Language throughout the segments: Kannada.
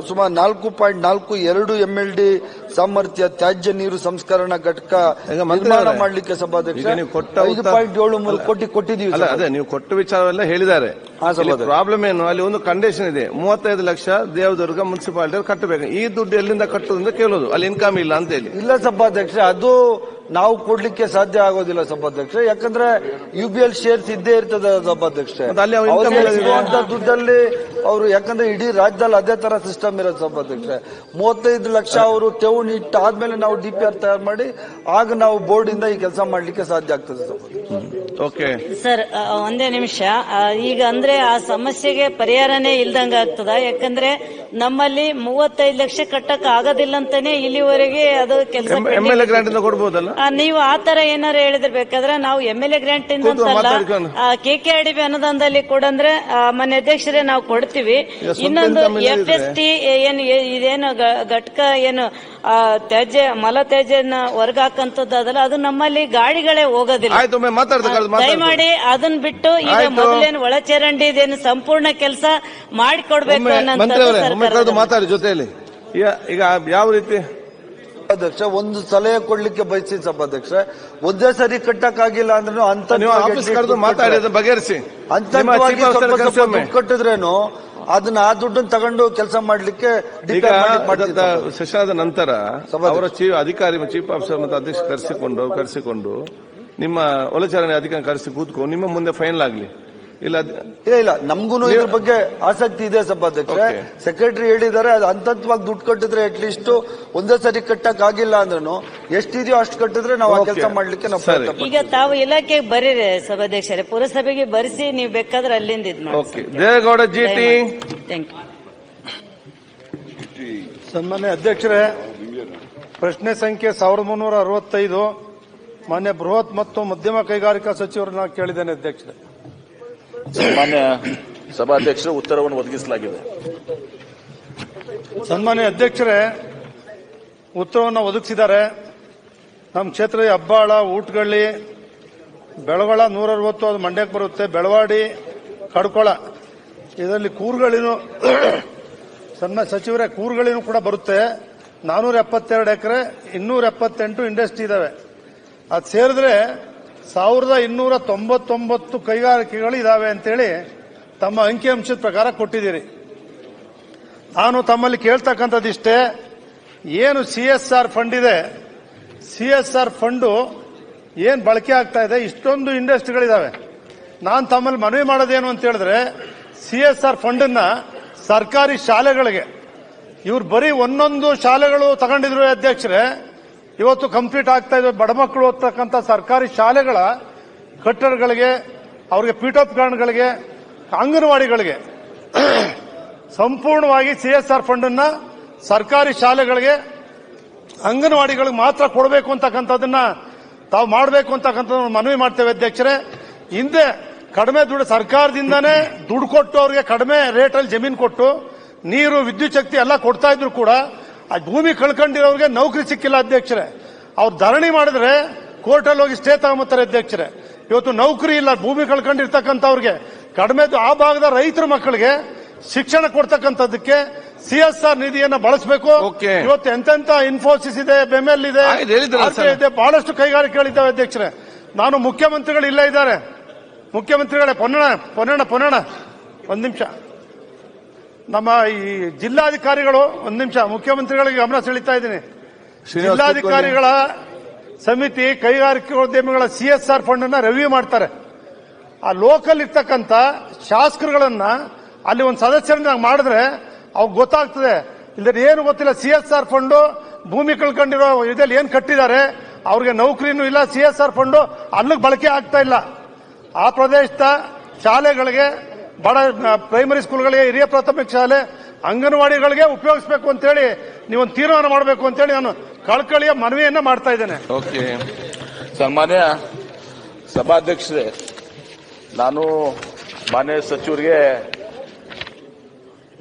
ಸುಮಾರು 4.42 MLD ಸಾಮರ್ಥ್ಯ ತ್ಯಾಜ್ಯ ನೀರು ಸಂಸ್ಕರಣಾ ಘಟಕ ನಿರ್ಮಾಣ ಮಾಡಲಿಕ್ಕೆ ಸಭಾಧ್ಯಕ್ಷ 5.73 ಕೋಟಿ ಕೊಟ್ಟಿದ್ದೀವಿ. ಅದೇ ನೀವು ಕೊಟ್ಟ ವಿಚಾರವೆಲ್ಲ ಹೇಳಿದ್ದಾರೆ. ಪ್ರಾಬ್ಲಮ್ ಏನು, ಅಲ್ಲಿ ಒಂದು ಕಂಡೀಷನ್ ಇದೆ, 35 ಲಕ್ಷ ದೇವದುರ್ಗ ಮುನ್ಸಿಪಾಲಿಟಿ ಕಟ್ಟಬೇಕು. ಈ ದುಡ್ಡು ಎಲ್ಲಿಂದ ಕಟ್ಟುವುದಂತ ಕೇಳೋದು, ಅಲ್ಲಿ ಇನ್ಕಮ್ ಇಲ್ಲ ಅಂತ ಹೇಳಿ. ಇಲ್ಲ ಸಭಾಧ್ಯಕ್ಷ, ಅದು ನಾವು ಕೊಡ್ಲಿಕ್ಕೆ ಸಾಧ್ಯ ಆಗೋದಿಲ್ಲ ಸಭಾಧ್ಯಕ್ಷ, ಯಾಕಂದ್ರೆ UBL ಶೇರ್ಸ್ ಇದ್ದೇ ಇರ್ತದೆ ಸಭಾಧ್ಯಕ್ಷ. ಇರುವಂತ ದುಡ್ಡಲ್ಲಿ ಅವರು, ಯಾಕಂದ್ರೆ ಇಡೀ ರಾಜ್ಯದಲ್ಲಿ ಅದೇ ತರ ಸಿಸ್ಟಮ್ ಇರೋದು ಸಭಾಧ್ಯಕ್ಷ. 35 ಲಕ್ಷ ಅವರು ಠೇವಣಿ ಇಟ್ಟು ಆದ್ಮೇಲೆ ನಾವು DPR ತಯಾರು ಮಾಡಿ ಆಗ ನಾವು ಬೋರ್ಡ್ ಇಂದ ಈ ಕೆಲಸ ಮಾಡ್ಲಿಕ್ಕೆ ಸಾಧ್ಯ ಆಗ್ತದೆ ಓಕೆ ಸರ್, ಒಂದೇ ನಿಮಿಷ. ಈಗ ಅಂದ್ರೆ ಆ ಸಮಸ್ಯೆಗೆ ಪರಿಹಾರನೇ ಇಲ್ದಂಗ ಆಗ್ತದ, ಯಾಕಂದ್ರೆ ನಮ್ಮಲ್ಲಿ 35 ಲಕ್ಷ ಕಟ್ಟಕ್ ಆಗೋದಿಲ್ಲ ಅಂತಾನೆ ಇಲ್ಲಿವರೆಗೆ ಅದು ಕೆಲಸ. MLA ಗ್ರಾಂಟ್ ಇಂದ ಕೊಡಬಹುದಲ್ಲ ನೀವು ಆತರ ಏನಾರು ಹೇಳಿದ್ರೆ ಬೇಕಾದ್ರೆ ನಾವು MLA ಗ್ರಾಂಟ್ ಇಂದ ಅಂತಲ್ಲ, KKRDB ಅನುದಾನದಲ್ಲಿ ಕೊಡಂದ್ರೆ ಮನೆ ಅಧ್ಯಕ್ಷರೇ ನಾವು ಕೊಡ್ತೀವಿ. ಇನ್ನೊಂದು FST ಏನು ಇದೇನು ಘಟಕ ಏನು ತ್ಯಾಜ್ಯ ಮಲ ತ್ಯಾಜ್ಯನ ಹೊರಗೆ ಹಾಕಂತದ್ದಲ್ಲ, ಅದು ನಮ್ಮಲ್ಲಿ ಗಾಡಿಗಳೇ ಹೋಗೋದಿಲ್ಲ. ದಯಮಾಡಿ ಅದನ್ನ ಬಿಟ್ಟು ಈಗ ಮೊದಲೇನು ಒಳಚರಂಡಿ ಇದೇನು ಸಂಪೂರ್ಣ ಕೆಲಸ ಮಾಡಿಕೊಡ್ಬೇಕು ಅನ್ನೋ ಮಾತಾಡಿ ಜೊತೆಯಲ್ಲಿ. ಈಗ ಯಾವ ರೀತಿ ಅಧ್ಯಕ್ಷ ಒಂದು ಸಲಹೆ ಕೊಡ್ಲಿಕ್ಕೆ ಬಯಸಿ ಸಭಾಧ್ಯಕ್ಷ, ಒಂದೇ ಸರಿ ಕಟ್ಟಕ್ಕಾಗಿಲ್ಲ ಅಂದ್ರೆ ಬಗೆಹರಿಸಿ ಕಟ್ಟಿದ್ರೇನು ಅದನ್ನ ಆ ದುಡ್ಡನ್ನು ತಗೊಂಡು ಕೆಲಸ ಮಾಡ್ಲಿಕ್ಕೆ ಸೆಷನ್ ನಂತರ ಅವರ ಅಧಿಕಾರಿ ಚೀಫ್ ಆಫೀಸರ್ ಮತ್ತು ಅಧ್ಯಕ್ಷ ಕರೆಸಿಕೊಂಡು ನಿಮ್ಮ ಒಳಚರಣೆ ಅಧಿಕಾರಿ ಕರೆಸಿ ಕೂತ್ಕೊಂಡು ನಿಮ್ಮ ಮುಂದೆ ಫೈನಲ್ ಆಗ್ಲಿ. ಇಲ್ಲ ಇಲ್ಲ, ನಮಗೂ ಇದ್ರ ಬಗ್ಗೆ ಆಸಕ್ತಿ ಇದೆ ಸಭಾಧ್ಯಕ್ಷ. ಸೆಕ್ರೆಟರಿ ಹೇಳಿದ್ದಾರೆ, ಅದು ಹಂತವಾಗಿ ದುಡ್ಡು ಕಟ್ಟಿದ್ರೆ ಅಟ್ಲೀಸ್ಟ್ ಒಂದೇ ಸರಿ ಕಟ್ಟಕ್ ಆಗಿಲ್ಲ ಅಂದ್ರೂ ಎಷ್ಟಿದೆಯೋ ಅಷ್ಟು ಕಟ್ಟಿದ್ರೆ ನಾವು ಆ ಕೆಲಸ ಮಾಡ್ಲಿಕ್ಕೆ ನಾವು. ಈಗ ತಾವು ಇಲಾಖೆಗೆ ಬರೀರಿ ಸಭಾಧ್ಯಕ್ಷರೇ, ಪುರಸಭೆಗೆ ಬರೆಸಿ ನೀವು ಬೇಕಾದ್ರೆ ಅಲ್ಲಿಂದ ಇದು ಮಾಡಿ. ದೇವೇಗೌಡ ಜಿಟಿ. ಸನ್ಮಾನ್ಯ ಅಧ್ಯಕ್ಷರೇ, ಪ್ರಶ್ನೆ ಸಂಖ್ಯೆ 1365 ಮಾನ್ಯ ಬೃಹತ್ ಮತ್ತು ಮಧ್ಯಮ ಕೈಗಾರಿಕಾ ಸಚಿವರನ್ನ ಕೇಳಿದ್ದೇನೆ ಅಧ್ಯಕ್ಷರೇ. ಸನ್ಮಾನ್ಯ ಸಭಾಧ್ಯಕ್ಷರು ಉತ್ತರವನ್ನು ಒದಗಿಸಲಾಗಿದೆ. ಸನ್ಮಾನ್ಯ ಅಧ್ಯಕ್ಷರೇ, ಉತ್ತರವನ್ನು ಒದಗಿಸಿದ್ದಾರೆ. ನಮ್ಮ ಕ್ಷೇತ್ರದ ಹೆಬ್ಬಾಳ, ಊಟಗಳ್ಳಿ, ಬೆಳಗೊಳ 160 ಅದು ಮಂಡ್ಯಕ್ಕೆ ಬರುತ್ತೆ, ಬೆಳವಾಡಿ, ಕಡ್ಕೊಳ, ಇದರಲ್ಲಿ ಕೂರ್ಗಳಿನೂ ಸನ್ಮಾನ್ಯ ಸಚಿವರೇ ಕೂರ್ಗಳಿನೂ ಕೂಡ ಬರುತ್ತೆ. 472 ಎಕರೆ, 278 ಇಂಡಸ್ಟ್ರಿ ಇದಾವೆ. ಅದು ಸೇರಿದ್ರೆ 1299 ಕೈಗಾರಿಕೆಗಳು ಇದಾವೆ ಅಂತೇಳಿ ತಮ್ಮ ಅಂಕಿಅಂಶದ ಪ್ರಕಾರ ಕೊಟ್ಟಿದ್ದೀರಿ. ನಾನು ತಮ್ಮಲ್ಲಿ ಕೇಳ್ತಕ್ಕಂಥದ್ದಿಷ್ಟೇ, ಏನು CSR ಫಂಡ್ ಇದೆ, CSR ಫಂಡು ಏನು ಬಳಕೆ ಆಗ್ತಾ ಇದೆ, ಇಷ್ಟೊಂದು ಇಂಡಸ್ಟ್ರಿಗಳಿದಾವೆ. ನಾನು ತಮ್ಮಲ್ಲಿ ಮನವಿ ಮಾಡೋದೇನು ಅಂತ ಹೇಳಿದ್ರೆ, CSR ಫಂಡನ್ನ ಸರ್ಕಾರಿ ಶಾಲೆಗಳಿಗೆ, ಇವ್ರು ಬರೀ ಒಂದೊಂದು ಶಾಲೆಗಳು ತಗೊಂಡಿದ್ರು ಅಧ್ಯಕ್ಷರೇ, ಇವತ್ತು ಕಂಪ್ಲೀಟ್ ಆಗ್ತಾ ಇದೆ. ಬಡ ಮಕ್ಕಳು ಓದ್ತಕ್ಕಂಥ ಸರ್ಕಾರಿ ಶಾಲೆಗಳ ಕಟ್ಟಡಗಳಿಗೆ, ಅವರಿಗೆ ಪೀಠೋಪಕರಣಗಳಿಗೆ, ಅಂಗನವಾಡಿಗಳಿಗೆ ಸಂಪೂರ್ಣವಾಗಿ CSR ಫಂಡ್ ಅನ್ನ ಸರ್ಕಾರಿ ಶಾಲೆಗಳಿಗೆ, ಅಂಗನವಾಡಿಗಳಿಗೆ ಮಾತ್ರ ಕೊಡಬೇಕು ಅಂತಕ್ಕಂಥದ್ದನ್ನ ತಾವು ಮಾಡಬೇಕು ಅಂತಕ್ಕಂಥದ್ದು ಮನವಿ ಮಾಡ್ತೇವೆ ಅಧ್ಯಕ್ಷರೇ. ಹಿಂದೆ ಕಡಿಮೆ ದುಡ್ಡು ಸರ್ಕಾರದಿಂದಾನೇ ದುಡ್ಡು ಕೊಟ್ಟು ಅವರಿಗೆ ಕಡಿಮೆ ರೇಟಲ್ಲಿ ಜಮೀನು ಕೊಟ್ಟು ನೀರು, ವಿದ್ಯುತ್ ಶಕ್ತಿ ಎಲ್ಲ ಕೊಡ್ತಾ ಇದ್ರು ಕೂಡ ಆ ಭೂಮಿ ಕಳ್ಕೊಂಡಿರೋರಿಗೆ ನೌಕರಿ ಸಿಕ್ಕಿಲ್ಲ ಅಧ್ಯಕ್ಷರೇ. ಅವ್ರು ಧರಣಿ ಮಾಡಿದ್ರೆ ಕೋರ್ಟಲ್ಲಿ ಹೋಗಿ ಸ್ಟೇ ತಗೊಂಬತ್ತಾರೆ ಅಧ್ಯಕ್ಷರೇ. ಇವತ್ತು ನೌಕರಿ ಇಲ್ಲ, ಭೂಮಿ ಕಳ್ಕೊಂಡಿರ್ತಕ್ಕಂಥವ್ರಿಗೆ ಕಡಿಮೆ ಆ ಭಾಗದ ರೈತರ ಮಕ್ಕಳಿಗೆ ಶಿಕ್ಷಣ ಕೊಡ್ತಕ್ಕಂಥದ್ದಕ್ಕೆ CSR ನಿಧಿಯನ್ನ ಬಳಸಬೇಕು. ಇವತ್ತು ಎಂತೆಂತ ಇನ್ಫೋಸಿಸ್ ಇದೆ, ಬೆಮೆಲ್ ಇದೆ, ಬಹಳಷ್ಟು ಕೈಗಾರಿಕೆಗಳಿದ್ದಾವೆ ಅಧ್ಯಕ್ಷರೇ. ನಾನು ಮುಖ್ಯಮಂತ್ರಿಗಳು ಇಲ್ಲೇ ಇದ್ದಾರೆ, ಮುಖ್ಯಮಂತ್ರಿಗಳೇ ಪೊನ್ನಣ್ಣ ಒಂದ್ ನಿಮಿಷ, ನಮ್ಮ ಈ ಜಿಲ್ಲಾಧಿಕಾರಿಗಳು ಒಂದ್ ನಿಮಿಷ, ಮುಖ್ಯಮಂತ್ರಿಗಳಿಗೆ ಗಮನ ಸೆಳೀತಾ ಇದ್ದೀನಿ. ಜಿಲ್ಲಾಧಿಕಾರಿಗಳ ಸಮಿತಿ ಕೈಗಾರಿಕೋದ್ಯಮಿಗಳ CSR ಫಂಡ್ ಅನ್ನ ರಿವ್ಯೂ ಮಾಡ್ತಾರೆ. ಆ ಲೋಕಲ್ ಇರ್ತಕ್ಕಂಥ ಶಾಸಕರುಗಳನ್ನ ಅಲ್ಲಿ ಒಂದು ಸದಸ್ಯರನ್ನ ಮಾಡಿದ್ರೆ ಅವ್ರಿಗೆ ಗೊತ್ತಾಗ್ತದೆ. ಇಲ್ಲದ್ರೆ ಏನು ಗೊತ್ತಿಲ್ಲ, CSR ಫಂಡು ಭೂಮಿ ಕಳ್ಕೊಂಡಿರೋ ಇದರಲ್ಲಿ ಏನ್ ಕಟ್ಟಿದ್ದಾರೆ, ಅವ್ರಿಗೆ ನೌಕರಿನೂ ಇಲ್ಲ, CSR ಫಂಡು ಅಲ್ಲಿಗೆ ಬಳಕೆ ಆಗ್ತಾ ಇಲ್ಲ. ಆ ಪ್ರದೇಶದ ಶಾಲೆಗಳಿಗೆ, ಬಡ ಪ್ರೈಮರಿ ಸ್ಕೂಲ್ಗಳಿಗೆ, ಹಿರಿಯ ಪ್ರಾಥಮಿಕ ಶಾಲೆ, ಅಂಗನವಾಡಿಗಳಿಗೆ ಉಪಯೋಗಿಸಬೇಕು ಅಂತೇಳಿ ನೀವೊಂದು ತೀರ್ಮಾನ ಮಾಡಬೇಕು ಅಂತೇಳಿ ನಾನು ಕಳಕಳಿಯ ಮನವಿಯನ್ನ ಮಾಡ್ತಾ ಇದ್ದೇನೆ. ಓಕೆ, ಸನ್ಮಾನ್ಯ ಸಭಾಧ್ಯಕ್ಷರೇ, ನಾನು ಮಾನ್ಯ ಸಚಿವರಿಗೆ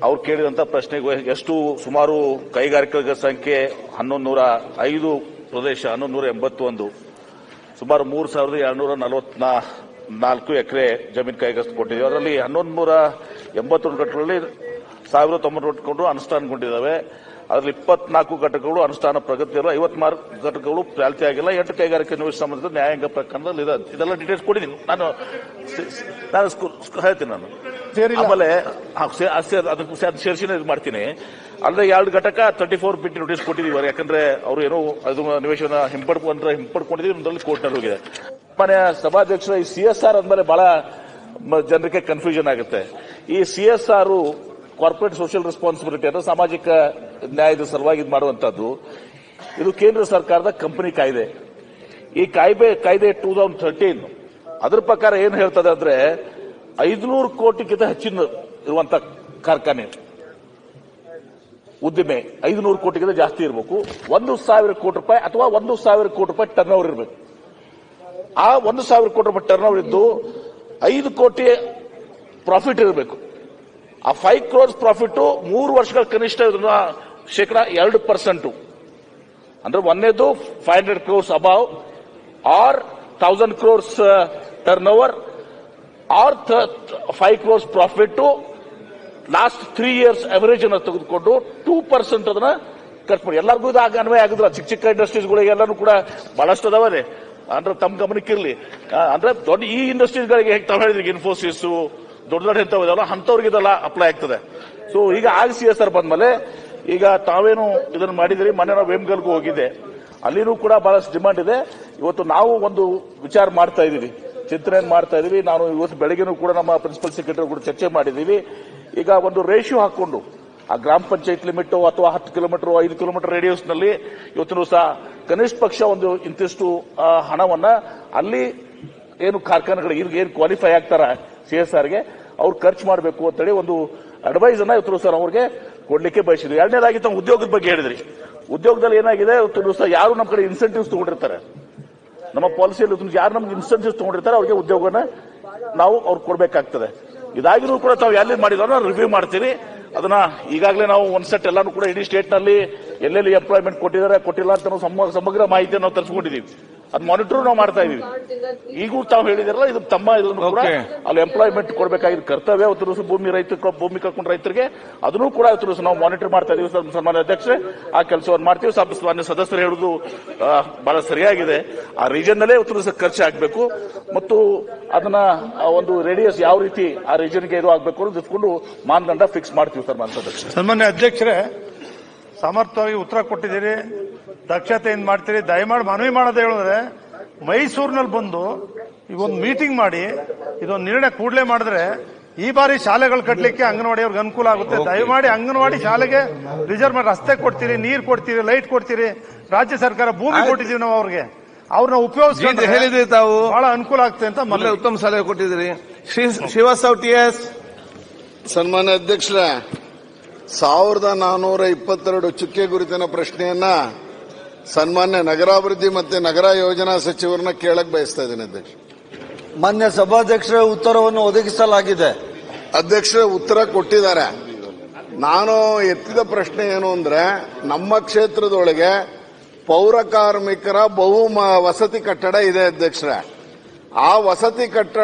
ಅವ್ರು ಕೇಳಿದಂತ ಪ್ರಶ್ನೆಗೆ ಎಷ್ಟು ಸುಮಾರು ಕೈಗಾರಿಕೆಗಳ ಸಂಖ್ಯೆ 1105 ಪ್ರದೇಶ 1181 ಸುಮಾರು 3244 ಎಕರೆ ಜಮೀನು ಕೈಗೆತ್ತಿಕೊಂಡಿದ್ದೀವಿ. ಅದರಲ್ಲಿ 1181 ಘಟ್ಟಗಳಲ್ಲಿ 1090 ಅನುಷ್ಠಾನಗೊಂಡಿದ್ದಾವೆ. ಅದರಲ್ಲಿ 24 ಘಟಕಗಳು ಅನುಷ್ಠಾನ ಪ್ರಗತಿಯಲ್ಲ, 54 ಘಟಕಗಳು ಚಾಲ್ತಿ ಆಗಿಲ್ಲ, 8 ಕೈಗಾರಿಕೆ ನಿವೇಶನ ಸಂಬಂಧಿಸಿದ ನ್ಯಾಯಾಂಗ ಪ್ರಕರಣದಲ್ಲಿ ಇದೆ. ಇದೆಲ್ಲ ಡೀಟೇಲ್ಸ್ ಕೊಟ್ಟಿದ್ದೀನಿ ನಾನು ಹೇಳ್ತೀನಿ. ನಾನು ಆಮೇಲೆ ಅದಕ್ಕೆ ಸೇರಿಸಿನ ಇದು ಮಾಡ್ತೀನಿ. ಅಲ್ಲದೆ 2 ಘಟಕ 34 ಬಿಟ್ಟು ನೋಟಿಸ್ ಕೊಟ್ಟಿದ್ದೀವಿ. ಯಾಕಂದ್ರೆ ಅವರು ಏನೋ ಅದು ನಿವೇಶನ ಹಿಂಪಡ್ಕೊಂಡಿದ್ದೀವಿ, ಅದರಲ್ಲಿ ಕೋರ್ಟ್ನಲ್ಲಿ ಹೋಗಿದೆ. ಮನೆ ಸಭಾಧ್ಯಕ್ಷರ ಈ CSR ಅಂದ್ಮೇಲೆ ಬಹಳ ಜನರಿಗೆ ಕನ್ಫ್ಯೂಷನ್ ಆಗುತ್ತೆ. ಈ CSR ಕಾರ್ಪೊರೇಟ್ ಸೋಷಿಯಲ್ ರೆಸ್ಪಾನ್ಸಿಬಿಲಿಟಿ ಅಂದ್ರೆ ಸಾಮಾಜಿಕ ನ್ಯಾಯದ ಸಲುವಾಗಿ ಮಾಡುವಂತದ್ದು. ಇದು ಕೇಂದ್ರ ಸರ್ಕಾರದ ಕಂಪನಿ ಕಾಯ್ದೆ. ಈ ಕಾಯ್ದೆ 2013 ಅದರ ಪ್ರಕಾರ ಏನು ಹೇಳ್ತದೆ ಅಂದ್ರೆ 500 ಕೋಟಿಗಿಂತ ಹೆಚ್ಚಿನ ಇರುವಂತ ಕಾರ್ಖಾನೆ ಉದ್ದಿಮೆ 500 ಕೋಟಿಗಿಂತ ಜಾಸ್ತಿ ಇರಬೇಕು. 1,000 ಕೋಟಿ ರೂಪಾಯಿ ಅಥವಾ 1,000 ಕೋಟಿ ರೂಪಾಯಿ ಟರ್ನ್ ಓವರ್ ಇರಬೇಕು. ಆ 1,000 ಕೋಟಿ ರೂಪಾಯಿ ಟರ್ನ್ ಓವರ್ ಇದ್ದು 5 ಕೋಟಿ ಪ್ರಾಫಿಟ್ ಇರಬೇಕು. ಆ 5 crores ಪ್ರಾಫಿಟ್ 3 ವರ್ಷಗಳ ಕನಿಷ್ಠ ಶೇಕಡ 2%. ಅಂದ್ರೆ ಒಂದೇದು 500 crores above or 1000 crores turnover or 5 crores profit last 3 years average ಅನ್ನು ತೆಗೆದುಕೊಂಡು 2% ಅದನ್ನ ಖರ್ಚು ಮಾಡಿ. ಎಲ್ಲರಿಗೂ ಇದು ಅನ್ವಯ ಆಗಿದ್ರ. ಚಿಕ್ಕ ಚಿಕ್ಕ ಇಂಡಸ್ಟ್ರೀಸ್ಗಳಿಗೆ ಎಲ್ಲರೂ ಕೂಡ ಬಹಳಷ್ಟು ಅದಾವೆ. ಅಂದ್ರೆ ತಮ್ಮ ಗಮನಕ್ಕಿರಲಿ. ಅಂದ್ರೆ ದೊಡ್ಡ ಈ ಇಂಡಸ್ಟ್ರೀಸ್ಗಳಿಗೆ ಹೇಗೆ ತಾವು ಹೇಳಿದ್ರಿ, ಇನ್ಫೋಸಿಸ್ ದೊಡ್ಡ ಎಂತವಲ್ಲ ಅಂತವ್ರಿಗೆ ಇದೆಲ್ಲ ಅಪ್ಲೈ ಆಗ್ತದೆ. ಸೊ ಈಗ CSR ಬಂದ್ಮೇಲೆ ಈಗ ತಾವೇನು ಇದನ್ನ ಮಾಡಿದ್ರಿ. ಮೊನ್ನೆ ನಾವು ವೇಮ್ಗಲ್ಗೂ ಹೋಗಿದ್ದೆ, ಅಲ್ಲಿನೂ ಕೂಡ ಬಹಳಷ್ಟು ಡಿಮಾಂಡ್ ಇದೆ. ಇವತ್ತು ನಾವು ಒಂದು ವಿಚಾರ ಮಾಡ್ತಾ ಇದೀವಿ, ಚಿಂತನೆ ಮಾಡ್ತಾ ಇದೀವಿ. ನಾನು ಇವತ್ತು ಬೆಳಗ್ಗೆನೂ ಕೂಡ ನಮ್ಮ ಪ್ರಿನ್ಸಿಪಲ್ ಸೆಕ್ರೆಟರಿ ಕೂಡ ಚರ್ಚೆ ಮಾಡಿದೀವಿ. ಈಗ ಒಂದು ರೇಷಿಯೋ ಹಾಕೊಂಡು ಆ ಗ್ರಾಮ ಪಂಚಾಯತ್ ಲಿಮಿಟ್ ಅಥವಾ 10 ಕಿಲೋಮೀಟರ್ 5 ಕಿಲೋಮೀಟರ್ ರೇಡಿಯಸ್ ನಲ್ಲಿ ಇವತ್ತು ಸಹ ಕನಿಷ್ಠ ಪಕ್ಷ ಒಂದು ಇಂತಿಷ್ಟು ಹಣವನ್ನ ಅಲ್ಲಿ ಏನು ಕಾರ್ಖಾನೆಗಳಿಗೆ ಏನು ಕ್ವಾಲಿಫೈ ಆಗ್ತಾರ CSRಗೆ ಅವ್ರು ಖರ್ಚು ಮಾಡಬೇಕು ಅಂತೇಳಿ ಒಂದು ಅಡ್ವೈಸ್ ಅನ್ನ ಇವತ್ತು ಸರ್ ಅವ್ರಿಗೆ ಕೊಡ್ಲಿಕ್ಕೆ ಬಯಸಿದ್ವಿ. ಎರಡನೇದಾಗಿ ತಾವು ಉದ್ಯೋಗದ ಬಗ್ಗೆ ಹೇಳಿದ್ರಿ. ಉದ್ಯೋಗದಲ್ಲಿ ಏನಾಗಿದೆ, ಇವತ್ತು ಸಹ ಯಾರು ನಮ್ಮ ಕಡೆ ಇನ್ಸೆಂಟಿವ್ಸ್ ತಗೊಂಡಿರ್ತಾರೆ, ನಮ್ಮ ಪಾಲಿಸಿಯಲ್ಲಿ ಯಾರು ನಮ್ಗೆ ಇನ್ಸೆಂಟಿವ್ಸ್ ತಗೊಂಡಿರ್ತಾರೆ ಅವ್ರಿಗೆ ಉದ್ಯೋಗನ ನಾವು ಅವ್ರಿಗೆ ಕೊಡಬೇಕಾಗ್ತದೆ. ಇದಾಗಿನೂ ಕೂಡ ತಾವು ಎಲ್ಲಿ ಮಾಡಿಲ್ಲ ರಿವ್ಯೂ ಮಾಡ್ತೀವಿ. ಅದನ್ನ ಈಗಾಗಲೇ ನಾವು ಒಂದ್ ಸೆಟ್ ಎಲ್ಲಾನು ಕೂಡ ಇಡೀ ಸ್ಟೇಟ್ ನಲ್ಲಿ ಎಲ್ಲೆಲ್ಲಿ ಎಂಪ್ಲಾಯ್ಮೆಂಟ್ ಕೊಟ್ಟಿದ್ದಾರೆ ಕೊಟ್ಟಿಲ್ಲ ಅಂತ ಸಮಗ್ರ ಮಾಹಿತಿಯನ್ನು ನಾವು ತರಿಸ್ಕೊಂಡಿದ್ದೀವಿ. ಅದು ಮಾನಿಟರ್ ನಾವು ಮಾಡ್ತಾ ಇದೀವಿ. ಈಗೂ ತಾವು ಹೇಳಿದಿರಲ್ಲ, ಇದು ತಮ್ಮ ಇದನ್ನು ಕೂಡ ಅಲ್ಲಿ ಎಂಪ್ಲಾಯ್ಮೆಂಟ್ ಕೊಡಬೇಕಾಗಿದ್ದ ಕರ್ತವ್ಯ. ಭೂಮಿ ಕಳ್ಕೊಂಡ ರೈತರಿಗೆ ಅದನ್ನು ಕೂಡ ನಾವು ಮಾನಿಟರ್ ಮಾಡ್ತಾ ಇದೀವಿ. ಸನ್ಮಾನ್ಯ ಅಧ್ಯಕ್ಷರೇ, ಆ ಕೆಲಸವನ್ನು ಮಾಡ್ತೀವಿ. ಮಾನ್ಯ ಸದಸ್ಯರು ಹೇಳುದು ಬಹಳ ಸರಿಯಾಗಿದೆ. ಆ ರೀಜನ್ ನಲ್ಲೇ ಖರ್ಚು ಆಗಬೇಕು ಮತ್ತು ಅದನ್ನ ಒಂದು ರೇಡಿಯಸ್ ಯಾವ ರೀತಿ ಆ ರೀಜನ್ಗೆ ಇದು ಆಗಬೇಕು ಅಂತ ಇಟ್ಕೊಂಡು ಮಾನದಂಡ ಫಿಕ್ಸ್ ಮಾಡ್ತೀವಿ. ಸನ್ಮಾನ್ಯ ಅಧ್ಯಕ್ಷರೇ, ಸಮರ್ಥವಾಗಿ ಉತ್ತರ ಕೊಟ್ಟಿದ್ದೀರಿ, ದಕ್ಷತೆಯಿಂದ ಮಾಡ್ತೀರಿ. ದಯಮಾಡಿ ಮನವಿ ಮಾಡೋದು ಹೇಳಿದ್ರೆ ಮೈಸೂರಿನಲ್ಲಿ ಬಂದು ಇವೊಂದು ಮೀಟಿಂಗ್ ಮಾಡಿ ಇದೊಂದು ನಿರ್ಣಯ ಕೂಡಲೇ ಮಾಡಿದ್ರೆ ಈ ಬಾರಿ ಶಾಲೆಗಳು ಕಟ್ಟಲಿಕ್ಕೆ ಅಂಗನವಾಡಿಯವ್ರಿಗೆ ಅನುಕೂಲ ಆಗುತ್ತೆ. ದಯಮಾಡಿ ಅಂಗನವಾಡಿ ಶಾಲೆಗೆ ರಿಸರ್ವ್ ಮಾಡಿ ರಸ್ತೆ ಕೊಡ್ತೀರಿ, ನೀರು ಕೊಡ್ತೀರಿ, ಲೈಟ್ ಕೊಡ್ತೀರಿ. ರಾಜ್ಯ ಸರ್ಕಾರ ಭೂಮಿ ಕೊಟ್ಟಿದ್ದೀವಿ ನಾವು ಅವ್ರಿಗೆ. ಅವ್ರನ್ನ ಉಪಯೋಗಿಸಿ ಹೇಳಿದ್ರಿ ತಾವು, ಬಹಳ ಅನುಕೂಲ ಆಗ್ತದೆ ಅಂತ ಉತ್ತಮ ಸಲಹೆ ಕೊಟ್ಟಿದ್ದೀರಿ. ಶ್ರೀವಾಸ್ತವ್ TS. ಸನ್ಮಾನ್ಯ ಅಧ್ಯಕ್ಷರ, 1422 ಚುಕ್ಕೆ ಗುರುತಿನ ಪ್ರಶ್ನೆಯನ್ನ ಸನ್ಮಾನ್ಯ ನಗರಾಭಿವೃದ್ಧಿ ಮತ್ತೆ ನಗರ ಯೋಜನಾ ಸಚಿವರನ್ನ ಕೇಳಕ್ ಬಯಸ್ತಾ ಇದ್ದೇನೆ ಅಧ್ಯಕ್ಷ. ಮಾನ್ಯ ಸಭಾಧ್ಯಕ್ಷರ ಉತ್ತರವನ್ನು ಒದಗಿಸಲಾಗಿದೆ. ಅಧ್ಯಕ್ಷರ ಉತ್ತರ ಕೊಟ್ಟಿದ್ದಾರೆ. ನಾನು ಎತ್ತಿದ ಪ್ರಶ್ನೆ ಏನು ಅಂದ್ರೆ, ನಮ್ಮ ಕ್ಷೇತ್ರದೊಳಗೆ ಪೌರ ಕಾರ್ಮಿಕರ ಬಹು ವಸತಿ ಕಟ್ಟಡ ಇದೆ ಅಧ್ಯಕ್ಷರ. ಆ ವಸತಿ ಕಟ್ಟಡ